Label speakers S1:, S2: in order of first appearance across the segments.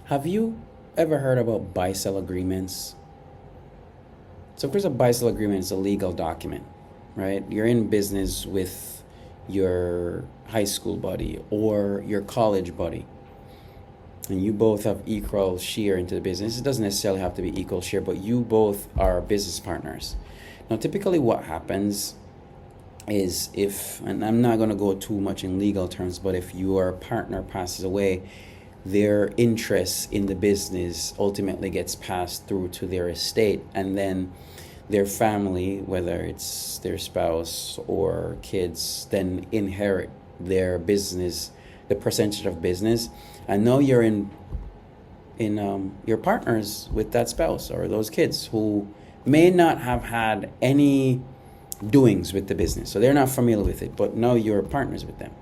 S1: Have you ever heard about buy-sell agreements? So, of course, a buy-sell agreement is a legal document, right? You're in business with your high school buddy or your college buddy, and you both have equal share into the business. It doesn't necessarily have to be equal share, but you both are business partners. Now, typically, what happens is if, and I'm not going to go too much in legal terms, but if your partner passes away, their interest in the business ultimately gets passed through to their estate, and then their family, whether it's their spouse or kids, then inherit their business, the percentage of business, and now you're in your partners with that spouse or those kids who may not have had any doings with the business, so they're not familiar with it, but now you're partners with them.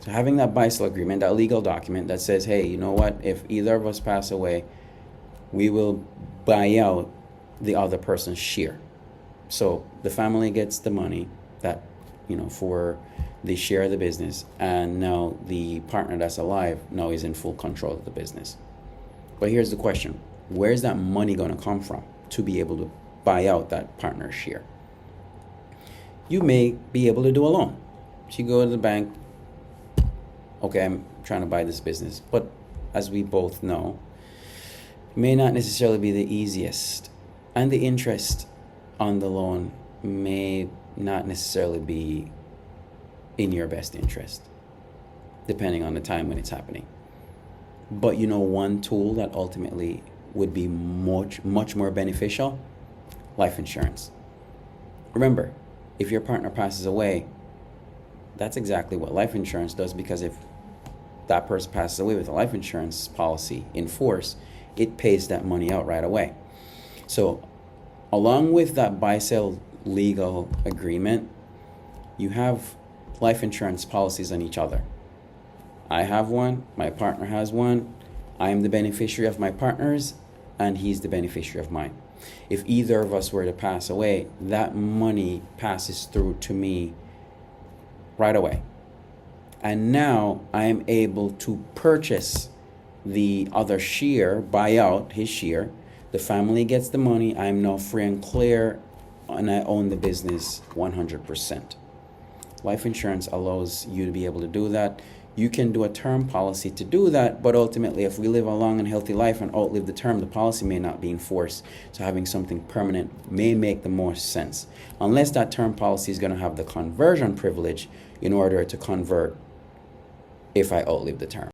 S1: So having that buy-sell agreement, that legal document that says, hey, you know what, if either of us pass away, we will buy out the other person's share. So the family gets the money that, for the share of the business, and now the partner that's alive now is in full control of the business. But here's the question: where's that money going to come from to be able to buy out that partner's share? You may be able to do a loan. So you go to the bank, okay, I'm trying to buy this business, but as we both know, it may not necessarily be the easiest, and the interest on the loan may not necessarily be in your best interest, depending on the time when it's happening. But one tool that ultimately would be much more beneficial: life insurance. Remember, if your partner passes away, that's exactly what life insurance does, because if that person passes away with a life insurance policy in force, it pays that money out right away. So along with that buy-sell legal agreement, you have life insurance policies on each other. I have one, my partner has one, I am the beneficiary of my partner's, and he's the beneficiary of mine. If either of us were to pass away, that money passes through to me right away. And now I am able to purchase the other share, buy out his share. The family gets the money. I am now free and clear, and I own the business 100%. Life insurance allows you to be able to do that. You can do a term policy to do that, but ultimately, if we live a long and healthy life and outlive the term, the policy may not be enforced. So having something permanent may make the most sense, unless that term policy is going to have the conversion privilege in order to convert if I outlive the term.